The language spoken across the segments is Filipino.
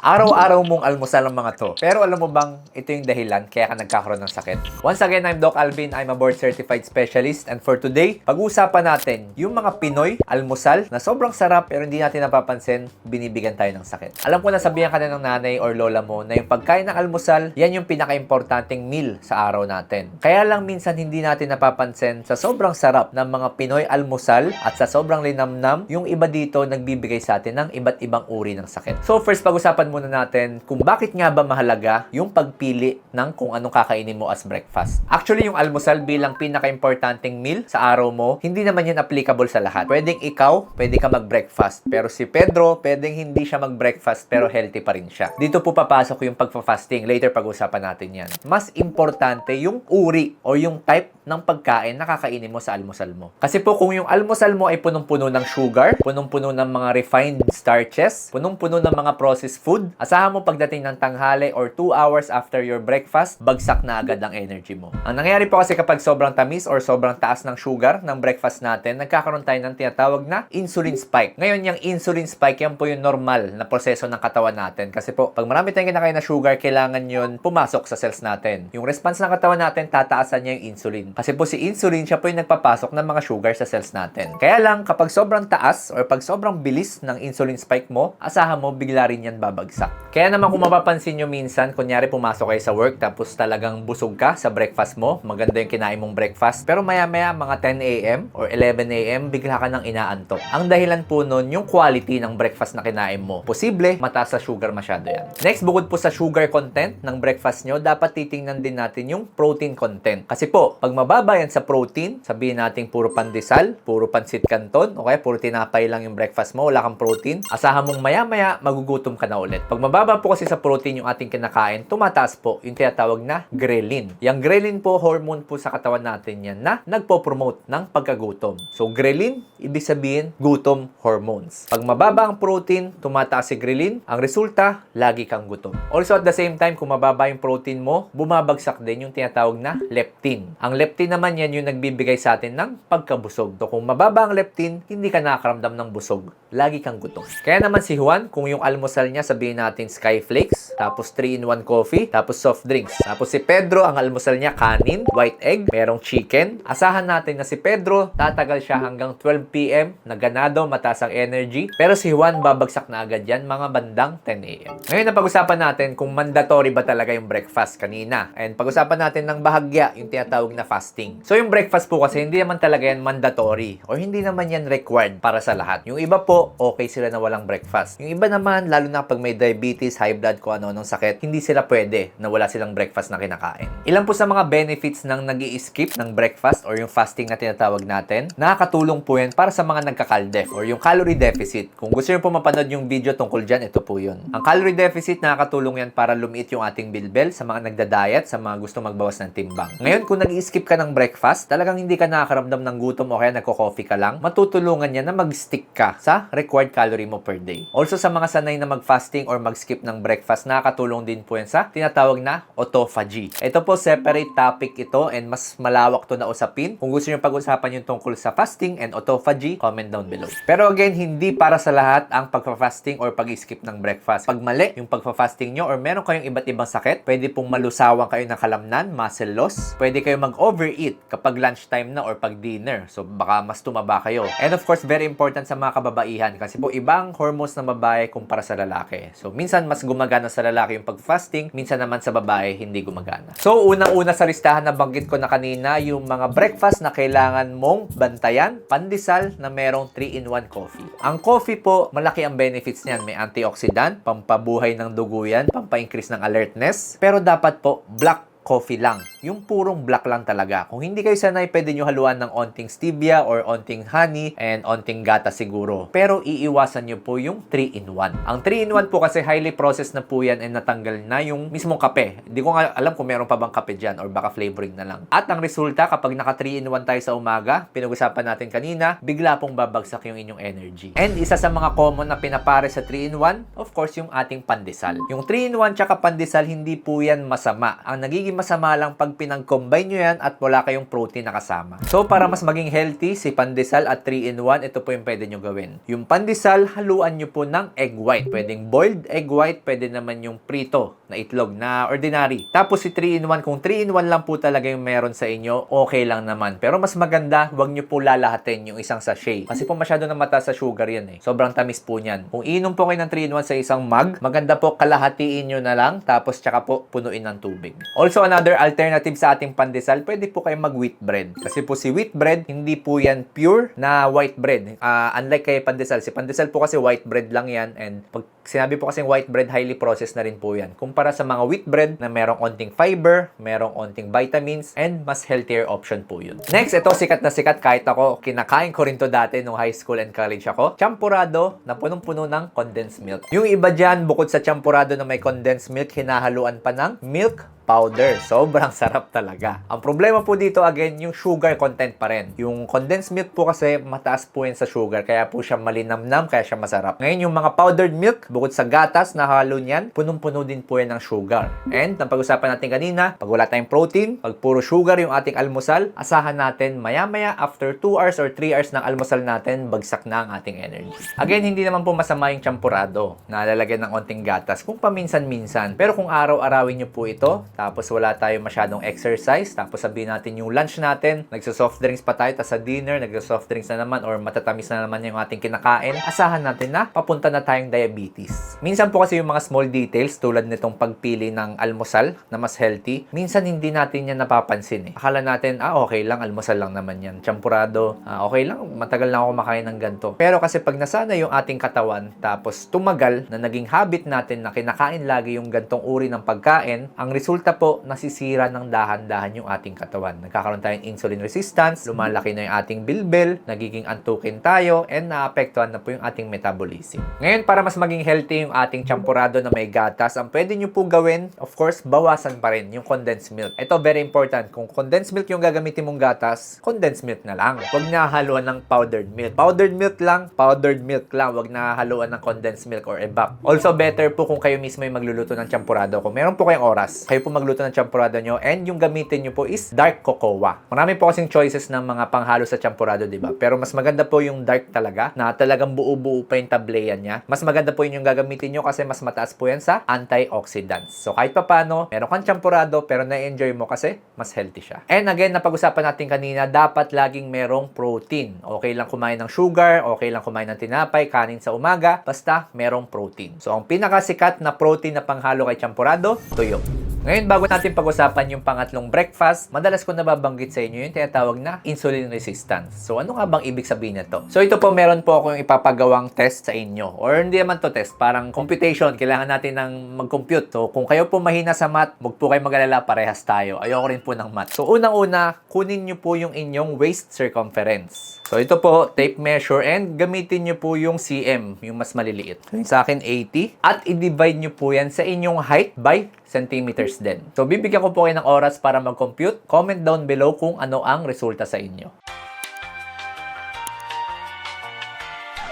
Araw-araw mong almusal ang mga to. Pero alam mo bang ito yung dahilan kaya ka nagkakaroon ng sakit? Once again, I'm Doc Alvin. I'm a board certified specialist. And for today, pag-uusapan natin yung mga Pinoy almusal na sobrang sarap pero hindi natin napapansin, binibigyan tayo ng sakit. Alam ko na sabihan ka na ng nanay or lola mo na yung pagkain ng almusal, yan yung pinaka-importanting meal sa araw natin. Kaya lang minsan hindi natin napapansin sa sobrang sarap ng mga Pinoy almusal at sa sobrang linamnam, yung iba dito nagbibigay sa atin ng iba't ibang uri ng sakit. So first, pag-usapan muna natin kung bakit nga ba mahalaga yung pagpili ng kung anong kakainin mo as breakfast. Actually, yung almusal bilang pinaka-importanting meal sa araw mo, hindi naman yan applicable sa lahat. Pwedeng ikaw, pwede ka mag-breakfast. Pero si Pedro, pwedeng hindi siya mag-breakfast pero healthy pa rin siya. Dito po papasok yung pagpa-fasting. Later pag-usapan natin yan. Mas importante yung uri o yung type ng pagkain na kakainin mo sa almusal mo. Kasi po kung yung almusal mo ay punong-puno ng sugar, punong-puno ng mga refined starches, punong-puno ng mga processed food, asahan mo pagdating ng tanghali or 2 hours after your breakfast, bagsak na agad ang energy mo. Ang nangyayari po kasi kapag sobrang tamis or sobrang taas ng sugar ng breakfast natin, nagkakaroon tayo ng tinatawag na insulin spike. Ngayon, yung insulin spike, yan po yung normal na proseso ng katawan natin. Kasi po, pag marami tayong kinakain na sugar, kailangan yun pumasok sa cells natin. Yung response ng katawan natin, tataasan niya yung insulin. Kasi po si insulin, siya po yung nagpapasok ng mga sugar sa cells natin. Kaya lang, kapag sobrang taas or pag sobrang bilis ng insulin spike mo, asahan mo, bigla rin yan babagsak. Kaya naman kung mapapansin nyo minsan, kunyari pumasok kayo sa work, tapos talagang busog ka sa breakfast mo, maganda yung kinain mong breakfast, pero maya-maya mga 10 a.m. or 11 a.m., bigla ka nang inaantok. Ang dahilan po nun, yung quality ng breakfast na kinain mo. Posible, mataas sa sugar masyado yan. Next, bukod po sa sugar content ng breakfast nyo, dapat titingnan din natin yung protein content. Kasi po, pag mababa yan sa protein, sabihin natin puro pandesal, puro pansit canton, okay, puro tinapay lang yung breakfast mo, wala kang protein, asahan mong maya-maya, magugutom ka na ulit. Pag mababa po kasi sa protein yung ating kinakain, tumataas po yung tinatawag na ghrelin. Yung ghrelin po, hormone po sa katawan natin yan na nagpo-promote ng pagkagutom. So, ghrelin, ibig sabihin, gutom hormones. Pag mababa ang protein, tumataas si ghrelin, ang resulta, lagi kang gutom. Also, at the same time, kung mababa yung protein mo, bumabagsak din yung tinatawag na leptin. Ang leptin naman yan yung nagbibigay sa atin ng pagkabusog. So, kung mababa ang leptin, hindi ka nakakaramdam ng busog. Lagi kang gutom. Kaya naman si Juan, kung yung almusal niya, sabihin natin Skyflakes, tapos 3-in-1 coffee, tapos soft drinks. Tapos si Pedro, ang almusal niya kanin, white egg, merong chicken. Asahan natin na si Pedro, tatagal siya hanggang 12 p.m. na ganado, mataas ang energy. Pero si Juan, babagsak na agad yan, mga bandang 10 a.m. Ngayon, napag-usapan natin kung mandatory ba talaga yung breakfast kanina. And pag-usapan natin ng bahagya, yung tinatawag na fasting. So yung breakfast po kasi, hindi naman talaga yan mandatory or hindi naman yan required para sa lahat. Yung iba po, okay sila na walang breakfast. Yung iba naman, lalo na pag may diabetes, high blood, kung ano-anong sakit, hindi sila pwede na wala silang breakfast na kinakain. Ilan po sa mga benefits ng nag-i-skip ng breakfast or yung fasting na tinatawag natin, nakakatulong po yan para sa mga nagka-caldef or yung calorie deficit. Kung gusto nyo po mapanood yung video tungkol dyan, ito po yun. Ang calorie deficit, nakakatulong yan para lumiit yung ating bilbel sa mga nagda-diet, sa mga gusto magbawas ng timbang. Ngayon, kung nag-i-skip ka ng breakfast, talagang hindi ka nakakaramdam ng gutom o kaya nagko-coffee ka lang, matutulungan yan na mag-stick ka sa required calorie mo per day. Also, sa mga sanay na mag-fasting or mag-skip ng breakfast, nakakatulong din po yan sa tinatawag na autophagy. Ito po, separate topic ito and mas malawak to na usapin. Kung gusto nyo pag-usapan yung tungkol sa fasting and autophagy, comment down below. Pero again, hindi para sa lahat ang pagpa-fasting or pag-skip ng breakfast. Pag mali yung pagpa-fasting nyo or meron kayong iba't ibang sakit, pwede pong malusawan kayo ng kalamnan, muscle loss, pwede kayo mag-overeat kapag lunchtime na or pag dinner. So, baka mas tumaba kayo. And of course, very important sa mga kababaihan kasi po ibang hormones ng babae kumpara sa lalaki. So, minsan mas gumagana sa lalaki yung pag-fasting, minsan naman sa babae hindi gumagana. So, unang-una sa listahan na banggit ko na kanina, yung mga breakfast na kailangan mong bantayan, pandesal na merong 3-in-1 coffee. Ang coffee po, malaki ang benefits niyan. May antioxidant, pampabuhay ng dugo yan, pampa-increase ng alertness. Pero dapat po, black coffee lang. Yung purong black lang talaga. Kung hindi kayo sanay, pwede nyo haluan ng onting stevia or onting honey and onting gata siguro. Pero iiwasan nyo po yung 3-in-1. Ang 3-in-1 po kasi highly processed na po yan and natanggal na yung mismong kape. Hindi ko nga alam kung meron pa bang kape dyan or baka flavoring na lang. At ang resulta, kapag naka 3-in-1 tayo sa umaga, pinag-usapan natin kanina, bigla pong babagsak yung inyong energy. And isa sa mga common na pinapare sa 3-in-1, of course, yung ating pandesal. Yung 3-in-1 tsaka pandesal, hindi po yan masama. Ang nagiging masama lang pag pag pinag-combine nyo yan at wala kayong protein na kasama. So, para mas maging healthy, si pandesal at 3-in-1, ito po yung pwede nyo gawin. Yung pandesal, haluan nyo po ng egg white. Pwedeng boiled egg white, pwede naman yung prito na itlog na ordinary. Tapos si 3-in-1, kung 3-in-1 lang po talaga yung meron sa inyo, okay lang naman. Pero mas maganda, huwag nyo po lalahatin yung isang sachet. Kasi po masyado na mataas sa sugar yan eh. Sobrang tamis po niyan. Kung inom po kayo ng 3-in-1 sa isang mug, maganda po kalahatiin nyo na lang, tapos tsaka po punuin ng tubig. Also, another alternative sa ating pandesal, pwede po kayo mag wheat bread. Kasi po si wheat bread, hindi po yan pure na white bread. Unlike kay pandesal. Si pandesal po kasi white bread lang yan, and pag sinabi po kasing white bread, highly processed na rin po yan. Kumpara sa mga wheat bread na merong onting fiber, merong onting vitamins, and mas healthier option po yun. Next, ito sikat na sikat. Kahit ako, kinakain ko rin to dati nung high school and college ako. Champurado na punong-puno ng condensed milk. Yung iba dyan, bukod sa champurado na may condensed milk, hinahaluan pa ng milk powder. Sobrang sarap talaga. Ang problema po dito, again, yung sugar content pa rin. Yung condensed milk po kasi mataas po yan sa sugar, kaya po siya malinamnam, kaya siya masarap. Ngayon, yung mga powdered milk, bukod sa gatas na halo niyan, punong-puno din po yan ng sugar. And, napag-usapan natin kanina, pag wala tayong protein, pag puro sugar yung ating almusal, asahan natin maya-maya after 2 hours or 3 hours ng almusal natin, bagsak na ang ating energy. Again, hindi naman po masama yung champurado na lalagyan ng onting gatas kung paminsan-minsan. Pero kung araw-arawin nyo po ito, tapos wala tayo masyadong exercise, tapos sabihin natin yung lunch natin, nagsa-soft drinks pa tayo, tapos sa dinner, nagsa-soft drinks na naman or matatamis na naman yung ating kinakain, asahan natin na papunta na tayong diabetes. Minsan po kasi yung mga small details tulad nitong pagpili ng almusal na mas healthy, minsan hindi natin yan napapansin eh. Akala natin, okay lang, almusal lang naman yan. Champurado, okay lang, matagal na ako kumakain ng ganito. Pero kasi pag nasana yung ating katawan, tapos tumagal na naging habit natin na kinakain lagi yung gantong uri ng pagkain, ang resulta po, nasisira ng dahan-dahan yung ating katawan. Nagkakaroon tayong insulin resistance, lumalaki na yung ating bilbil, nagiging antukin tayo, and naapektuhan na po yung ating metabolism. Ngayon, para mas maging healthy yung ating champurado na may gatas, ang pwede nyo po gawin, of course, bawasan pa rin yung condensed milk. Ito, very important. Kung condensed milk yung gagamitin mong gatas, condensed milk na lang. Huwag nahaluan ng powdered milk. Powdered milk lang. Huwag nahaluan ng condensed milk or evap. Also, better po kung kayo mismo yung magluluto ng champurado. Kung meron po kayong oras, kayo po magluto ng champurado nyo, and yung gamitin nyo po is dark cocoa. Marami po kasing choices ng mga panghalo sa champurado, diba? Pero mas maganda po yung dark talaga, na talagang buo-buo pa yung tableyan niya. Mas maganda po yun yung gagamitin nyo kasi mas mataas po yan sa antioxidants. So kahit pa paano, meron kang champurado pero na-enjoy mo kasi mas healthy siya. And again, napag-usapan natin kanina, dapat laging merong protein. Okay lang kumain ng sugar, okay lang kumain ng tinapay, kanin sa umaga, basta merong protein. So ang pinakasikat na protein na panghalo kay champurado, tuyo. Ngayon, bago natin pag-usapan yung pangatlong breakfast, madalas ko nababanggit sa inyo yung tinatawag na insulin resistance. So, ano nga bang ibig sabihin nito? So, ito po, meron po ako yung ipapagawang test sa inyo. Or hindi naman to test, parang computation. Kailangan natin ng mag-compute. So, kung kayo po mahina sa math, wag po kayo mag-alala, parehas tayo. Ayoko rin po ng math. So, unang-una, kunin nyo po yung inyong waist circumference. So, ito po, tape measure, and gamitin nyo po yung cm, yung mas maliliit. Sa akin, 80. At i-divide nyo po yan sa inyong height by centimeters din. So, bibigyan ko po kayo ng oras para mag-compute. Comment down below kung ano ang resulta sa inyo.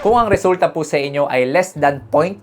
Kung ang resulta po sa inyo ay less than 0.5,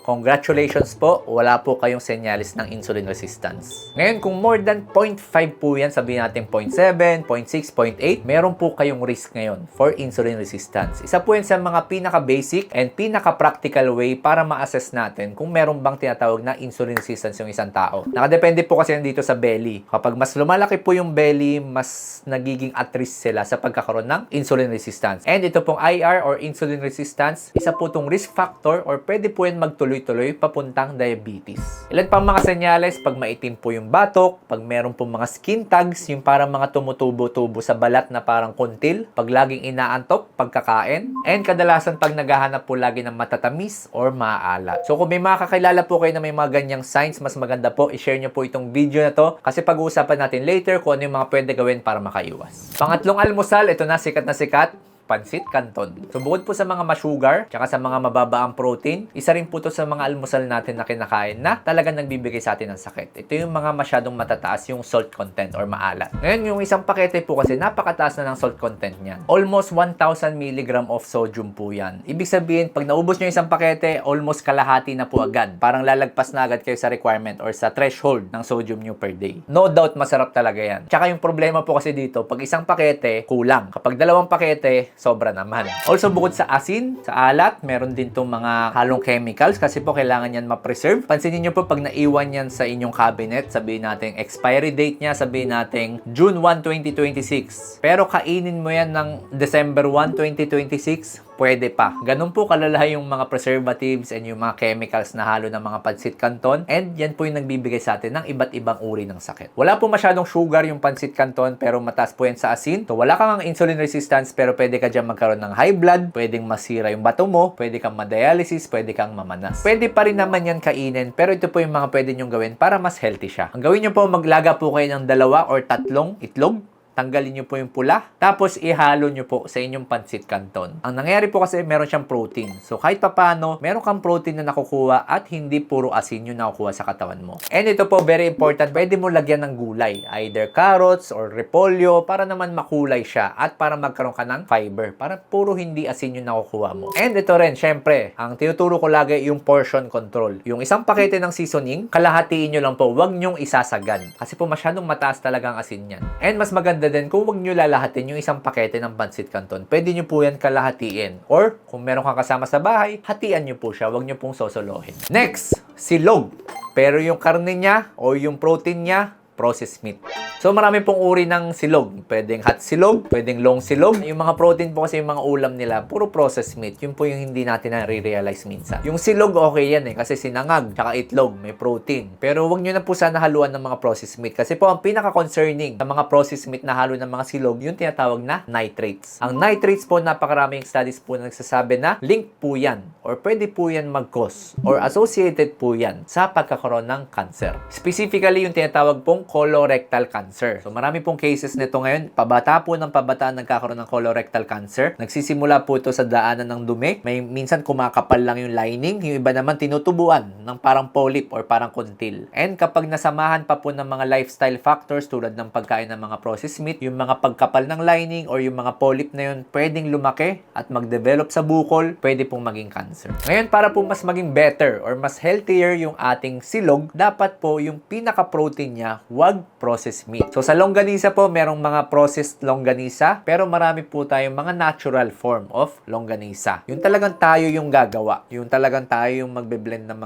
congratulations po, wala po kayong senyalis ng insulin resistance. Ngayon, kung more than 0.5 po yan, sabihin natin 0.7, 0.6, 0.8, meron po kayong risk ngayon for insulin resistance. Isa po yan sa mga pinaka-basic and pinaka-practical way para ma-assess natin kung meron bang tinatawag na insulin resistance yung isang tao. Nakadepende po kasi yan dito sa belly. Kapag mas lumalaki po yung belly, mas nagiging at risk sila sa pagkakaroon ng insulin resistance. And ito pong IR or insulin resistance, isa po itong risk factor or pwede po yan magtuloy-tuloy papuntang diabetes. Ilan pang mga senyales pag maitim po yung batok, pag meron po mga skin tags, yung parang mga tumutubo-tubo sa balat na parang kuntil, pag laging inaantok, pagkakain, and kadalasan pag naghahanap po lagi ng matatamis or maaalat. So kung may mga kakilala po kayo na may mga ganyang signs, mas maganda po i-share nyo po itong video na to kasi pag-uusapan natin later kung ano yung mga pwede gawin para makaiwas. Pangatlong almusal, ito na sikat, Pansit Canton. So bukod po sa mga ma-sugar, tsaka sa mga mababa ang protein, isa rin po to sa mga almusal natin na kinakain na talagang nagbibigay sa atin ng sakit. Ito yung mga masyadong matataas yung salt content or maalat. Ngayon, yung isang pakete po kasi napakataas na ng salt content niyan. Almost 1,000 mg of sodium po yan. Ibig sabihin, pag naubos nyo isang pakete, almost kalahati na po agad. Parang lalagpas na agad kayo sa requirement or sa threshold ng sodium nyo per day. No doubt, masarap talaga yan. Tsaka yung problema po kasi dito, pag isang pakete, kulang. Kapag dalawang pakete, sobra naman. Also, bukod sa asin, sa alat, meron din itong mga halong chemicals kasi po kailangan yan ma-preserve. Pansinin nyo po pag naiwan yan sa inyong cabinet, sabihin natin expiry date niya, sabihin natin June 1, 2026. Pero kainin mo yan ng December 1, 2026, pwede pa. Ganun po kalala yung mga preservatives and yung mga chemicals na halo ng mga Pansit Canton, and yan po yung nagbibigay sa atin ng iba't ibang uri ng sakit. Wala po masyadong sugar yung Pansit Canton pero mataas po yan sa asin. So wala kang insulin resistance pero pwede ka dyan magkaroon ng high blood, pwedeng masira yung bato mo, pwede kang ma-dialysis, pwede kang mamanas. Pwede pa rin naman yan kainin pero ito po yung mga pwede nyong gawin para mas healthy siya. Ang gawin nyo po, maglaga po kayo ng 2 or 3 itlog. Tanggalin nyo po yung pula, tapos ihalo nyo po sa inyong Pansit Canton. Ang nangyari po kasi meron siyang protein. So kahit papano, meron kang protein na nakukuha at hindi puro asin yung nakukuha sa katawan mo. And ito po, very important, pwede mo lagyan ng gulay. Either carrots or repolyo para naman makulay siya at para magkaroon ka ng fiber. Para puro hindi asin yung nakukuha mo. And ito rin, syempre, ang tinuturo ko lagi yung portion control. Yung isang pakete ng seasoning, kalahatiin nyo lang po, wag nyong isasagan. Kasi po masyadong mataas talaga ang asin yan. And mas maganda din kung wag nyo lalahatin yung isang pakete ng Pansit Canton. Pwede nyo po yan kalahatiin. Or, kung meron kang kasama sa bahay, hatian nyo po siya. Wag nyo pong sosolohin. Next, silog. Pero yung karne niya o yung protein niya, processed meat. So, marami pong uri ng silog. Pwedeng hot silog, pwedeng long silog. Yung mga protein po kasi yung mga ulam nila, puro processed meat. Yun po yung hindi natin na-realize minsan. Yung silog, okay yan eh. Kasi sinangag, tsaka itlog, may protein. Pero wag nyo na po sana haluan ng mga processed meat. Kasi po, ang pinaka-concerning sa mga processed meat na halo ng mga silog, yung tinatawag na nitrates. Ang nitrates po, napakaraming studies po na nagsasabi na link po yan or pwede po yan mag-cause or associated po yan sa pagkakaroon ng cancer. Specifically, yung tinatawag pong colorectal cancer. So, marami pong cases nito ngayon. Pabata po ng pabataan nagkakaroon ng colorectal cancer. Nagsisimula po ito sa daanan ng dumi. May minsan kumakapal lang yung lining. Yung iba naman tinutubuan ng parang polyp or parang kuntil. And kapag nasamahan pa po ng mga lifestyle factors tulad ng pagkain ng mga processed meat, yung mga pagkapal ng lining or yung mga polyp na yun pwedeng lumaki at mag-develop sa bukol, pwede pong maging cancer. Ngayon, para po mas maging better or mas healthier yung ating silog, dapat po yung pinaka-protein niya, wag processed meat. So, sa longganisa po, merong mga processed longganisa, pero marami po tayong mga natural form of longganisa. Yung talagang tayo yung gagawa. Yung talagang tayo yung magbe-blend ng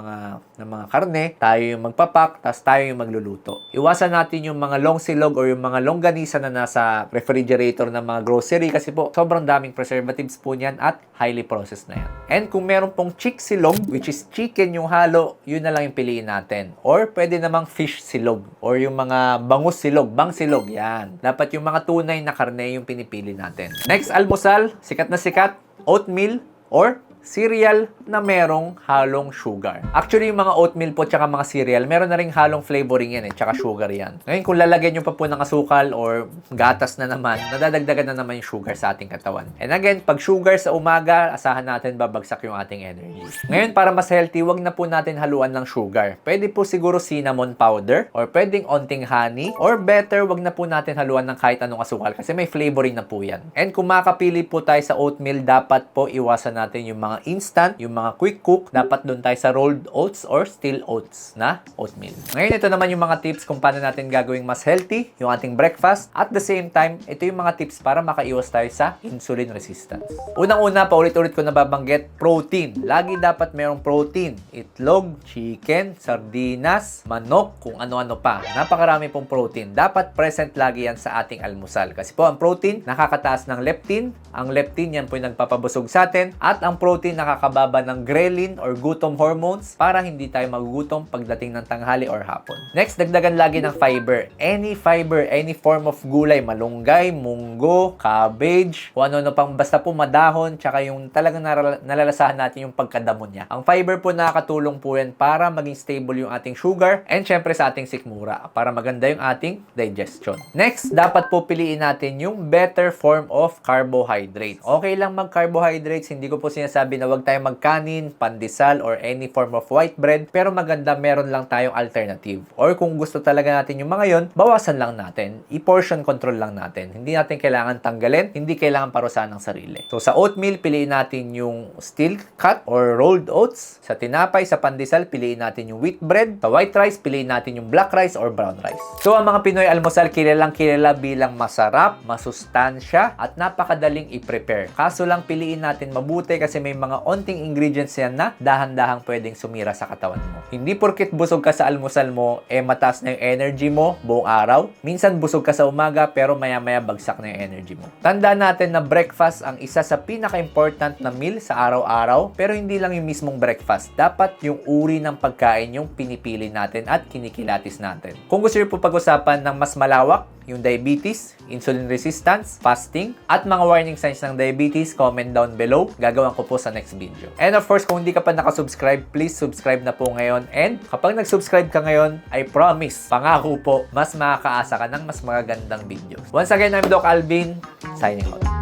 mga karne, tayo yung magpapak, tas tayo yung magluluto. Iwasan natin yung mga long silog or yung mga longganisa na nasa refrigerator ng mga grocery kasi po, sobrang daming preservatives po niyan at highly processed na yan. And kung meron pong chick silog, which is chicken yung halo, yun na lang yung piliin natin. Or pwede namang fish silog or yung mga bangus silog, bang silog, yan. Dapat yung mga tunay na karne yung pinipili natin. Next, almusal, sikat na sikat, oatmeal or cereal na merong halong sugar. Actually, yung mga oatmeal po tsaka mga cereal, meron na ring halong flavoring yan tsaka sugar yan. Ngayon, kung lalagyan nyo pa po ng asukal or gatas na naman, nadadagdagan na naman yung sugar sa ating katawan. And again, pag sugar sa umaga, asahan natin babagsak yung ating energy. Ngayon, para mas healthy, wag na po natin haluan ng sugar. Pwede po siguro cinnamon powder or pwedeng onting honey or better, wag na po natin haluan ng kahit anong asukal kasi may flavoring na po yan. And kung makapili po tayo sa oatmeal, dapat po iwasan natin yung mga instant, yung mga quick cook, dapat doon tayo sa rolled oats or steel oats na oatmeal. Ngayon, ito naman yung mga tips kung paano natin gagawing mas healthy yung ating breakfast. At the same time, ito yung mga tips para makaiwas tayo sa insulin resistance. Unang-una, paulit-ulit ko nababanggit, protein. Lagi dapat mayroong protein. Itlog, chicken, sardinas, manok, kung ano-ano pa. Napakarami pong protein. Dapat present lagi yan sa ating almusal. Kasi po, ang protein, nakakataas ng leptin. Ang leptin, yan po yung nagpapabusog sa atin. At ang protein, unti-unti nakakababa ng ghrelin or gutom hormones para hindi tayo magugutom pagdating ng tanghali or hapon. Next, dagdagan lagi ng fiber. Any fiber, any form of gulay, malunggay, munggo, cabbage, kung ano-ano pang basta po madahon, tsaka yung talagang nalalasahan natin yung pagkadamo niya. Ang fiber po nakakatulong po yan para maging stable yung ating sugar and syempre sa ating sikmura para maganda yung ating digestion. Next, dapat po piliin natin yung better form of carbohydrates. Okay lang mag-carbohydrates, hindi ko po sinasabi na wag tayong magkanin, pandesal, or any form of white bread, pero maganda meron lang tayong alternative. Or kung gusto talaga natin yung mga yon, bawasan lang natin. I-portion control lang natin. Hindi natin kailangan tanggalin, hindi kailangan parusahan ng sarili. So sa oatmeal, piliin natin yung steel cut or rolled oats. Sa tinapay, sa pandesal, piliin natin yung wheat bread. Sa white rice, piliin natin yung black rice or brown rice. So ang mga Pinoy almusal kilalang kilala bilang masarap, masustansya, at napakadaling i-prepare. Kaso lang piliin natin mabuti kasi may mga onting ingredients yan na dahan-dahang pwedeng sumira sa katawan mo. Hindi porkit busog ka sa almusal mo, mataas na yung energy mo buong araw. Minsan busog ka sa umaga pero maya-maya bagsak na yung energy mo. Tandaan natin na breakfast ang isa sa pinaka-important na meal sa araw-araw, pero hindi lang yung mismong breakfast. Dapat yung uri ng pagkain yung pinipili natin at kinikilatis natin. Kung gusto niyo po pag-usapan ng mas malawak, yung diabetes, insulin resistance, fasting, at mga warning signs ng diabetes, comment down below. Gagawin ko po sa next video. And of course, kung hindi ka pa nakasubscribe, please subscribe na po ngayon. And kapag nag-subscribe ka ngayon, I promise, pangako po, mas makakaasa ka ng mas magagandang videos. Once again, I'm Doc Alvin, signing out.